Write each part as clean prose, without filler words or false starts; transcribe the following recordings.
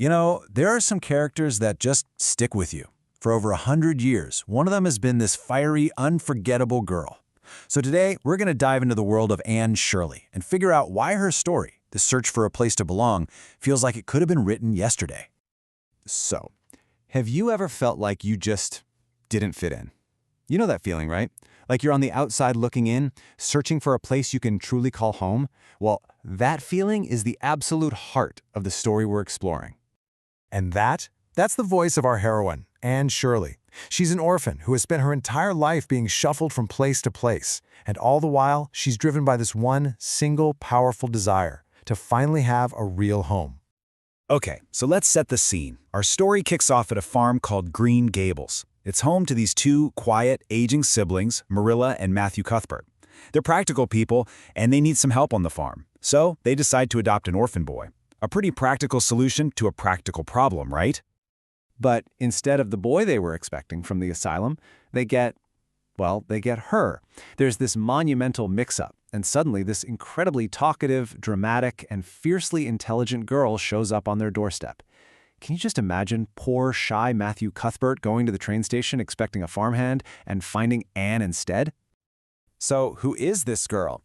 There are some characters that just stick with you. For over 100 years, one of them has been this fiery, unforgettable girl. So today, we're going to dive into the world of Anne Shirley and figure out why her story, the search for a place to belong, feels like it could have been written yesterday. So, have you ever felt like you just didn't fit in? You know that feeling, right? Like you're on the outside looking in, searching for a place you can truly call home? Well, that feeling is the absolute heart of the story we're exploring. And that's the voice of our heroine, Anne Shirley. She's an orphan who has spent her entire life being shuffled from place to place, and all the while, she's driven by this one single powerful desire to finally have a real home. Okay, so let's set the scene. Our story kicks off at a farm called Green Gables. It's home to these two quiet, aging siblings, Marilla and Matthew Cuthbert. They're practical people, and they need some help on the farm. So they decide to adopt an orphan boy. A pretty practical solution to a practical problem, right? But instead of the boy they were expecting from the asylum, they get her. There's this monumental mix-up, and suddenly this incredibly talkative, dramatic, and fiercely intelligent girl shows up on their doorstep. Can you just imagine poor, shy Matthew Cuthbert going to the train station expecting a farmhand and finding Anne instead? So who is this girl?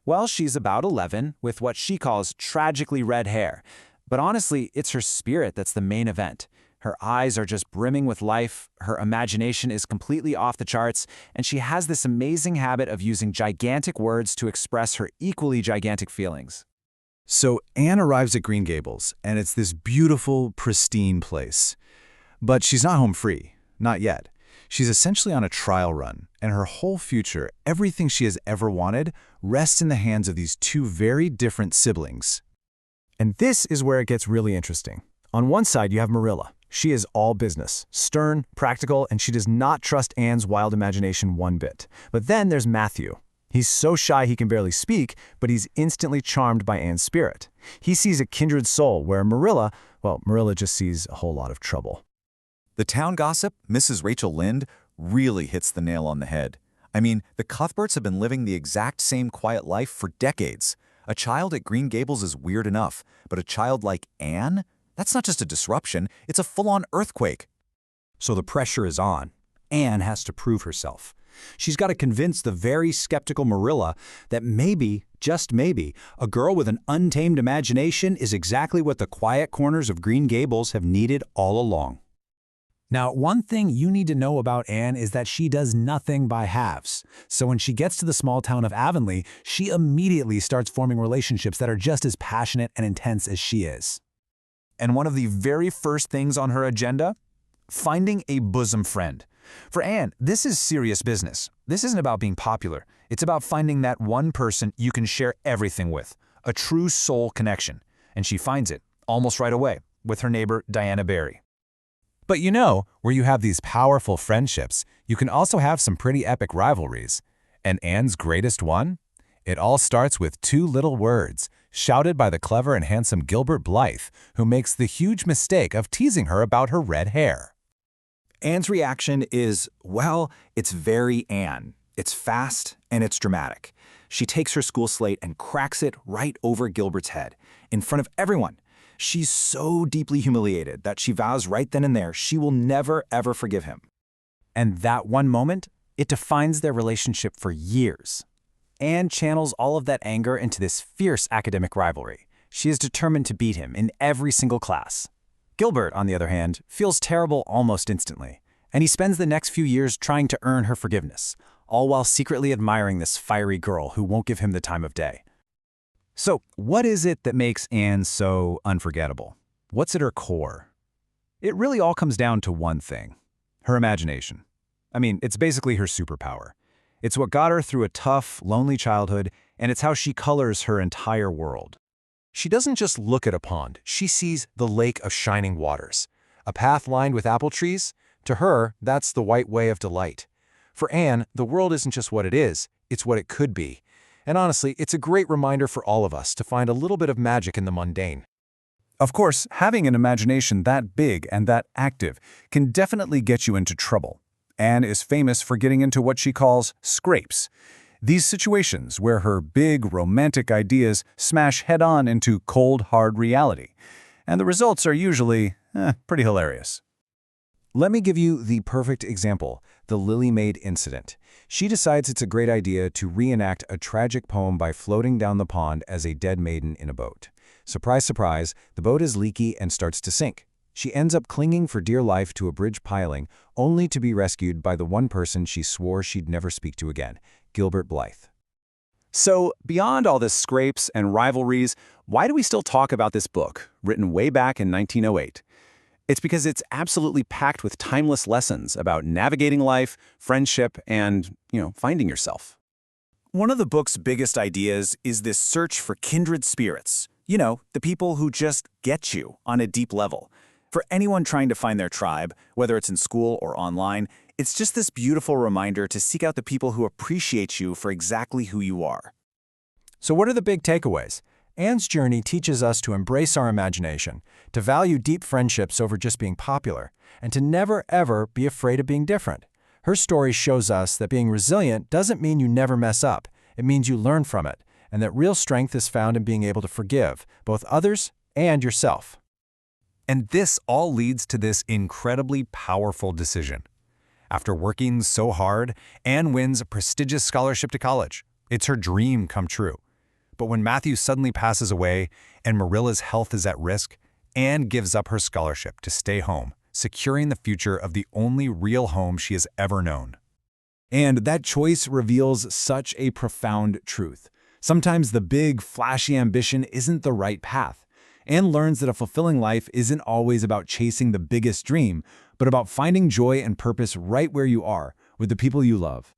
Well, she's about 11, with what she calls tragically red hair. But honestly, it's her spirit that's the main event. Her eyes are just brimming with life, her imagination is completely off the charts, and she has this amazing habit of using gigantic words to express her equally gigantic feelings. So Anne arrives at Green Gables, and it's this beautiful, pristine place. But she's not home free, not yet. She's essentially on a trial run, and her whole future, everything she has ever wanted, rests in the hands of these two very different siblings. And this is where it gets really interesting. On one side, you have Marilla. She is all business, stern, practical, and she does not trust Anne's wild imagination one bit. But then there's Matthew. He's so shy he can barely speak, but he's instantly charmed by Anne's spirit. He sees a kindred soul, where Marilla just sees a whole lot of trouble. The town gossip, Mrs. Rachel Lynde, really hits the nail on the head. I mean, the Cuthberts have been living the exact same quiet life for decades. A child at Green Gables is weird enough, but a child like Anne? That's not just a disruption, it's a full-on earthquake. So the pressure is on. Anne has to prove herself. She's got to convince the very skeptical Marilla that maybe, just maybe, a girl with an untamed imagination is exactly what the quiet corners of Green Gables have needed all along. Now, one thing you need to know about Anne is that she does nothing by halves. So when she gets to the small town of Avonlea, she immediately starts forming relationships that are just as passionate and intense as she is. And one of the very first things on her agenda? Finding a bosom friend. For Anne, this is serious business. This isn't about being popular. It's about finding that one person you can share everything with, a true soul connection. And she finds it, almost right away, with her neighbor Diana Barry. But where you have these powerful friendships, you can also have some pretty epic rivalries. And Anne's greatest one? It all starts with two little words, shouted by the clever and handsome Gilbert Blythe, who makes the huge mistake of teasing her about her red hair. Anne's reaction is, well, it's very Anne. It's fast and it's dramatic. She takes her school slate and cracks it right over Gilbert's head, in front of everyone. She's so deeply humiliated that she vows right then and there she will never, ever forgive him. And that one moment, it defines their relationship for years. Anne channels all of that anger into this fierce academic rivalry. She is determined to beat him in every single class. Gilbert, on the other hand, feels terrible almost instantly, and he spends the next few years trying to earn her forgiveness, all while secretly admiring this fiery girl who won't give him the time of day. So, what is it that makes Anne so unforgettable? What's at her core? It really all comes down to one thing: her imagination. I mean, it's basically her superpower. It's what got her through a tough, lonely childhood, and it's how she colors her entire world. She doesn't just look at a pond, she sees the lake of shining waters. A path lined with apple trees? To her, that's the white way of delight. For Anne, the world isn't just what it is, it's what it could be. And honestly, it's a great reminder for all of us to find a little bit of magic in the mundane. Of course, having an imagination that big and that active can definitely get you into trouble. Anne is famous for getting into what she calls scrapes. These situations where her big, romantic ideas smash head-on into cold, hard reality. And the results are usually, pretty hilarious. Let me give you the perfect example, the Lily Maid incident. She decides it's a great idea to reenact a tragic poem by floating down the pond as a dead maiden in a boat. Surprise, surprise, the boat is leaky and starts to sink. She ends up clinging for dear life to a bridge piling, only to be rescued by the one person she swore she'd never speak to again, Gilbert Blythe. So, beyond all the scrapes and rivalries, why do we still talk about this book, written way back in 1908? It's because it's absolutely packed with timeless lessons about navigating life, friendship, and, finding yourself. One of the book's biggest ideas is this search for kindred spirits. The people who just get you on a deep level. For anyone trying to find their tribe, whether it's in school or online, it's just this beautiful reminder to seek out the people who appreciate you for exactly who you are. So what are the big takeaways? Anne's journey teaches us to embrace our imagination, to value deep friendships over just being popular, and to never, ever be afraid of being different. Her story shows us that being resilient doesn't mean you never mess up. It means you learn from it, and that real strength is found in being able to forgive both others and yourself. And this all leads to this incredibly powerful decision. After working so hard, Anne wins a prestigious scholarship to college. It's her dream come true. But when Matthew suddenly passes away and Marilla's health is at risk, Anne gives up her scholarship to stay home, securing the future of the only real home she has ever known. And that choice reveals such a profound truth. Sometimes the big, flashy ambition isn't the right path. Anne learns that a fulfilling life isn't always about chasing the biggest dream, but about finding joy and purpose right where you are, with the people you love.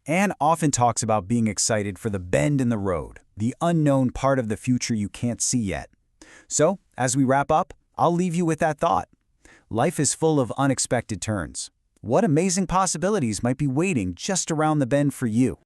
Anne often talks about being excited for the bend in the road, the unknown part of the future you can't see yet. So, as we wrap up, I'll leave you with that thought. Life is full of unexpected turns. What amazing possibilities might be waiting just around the bend for you?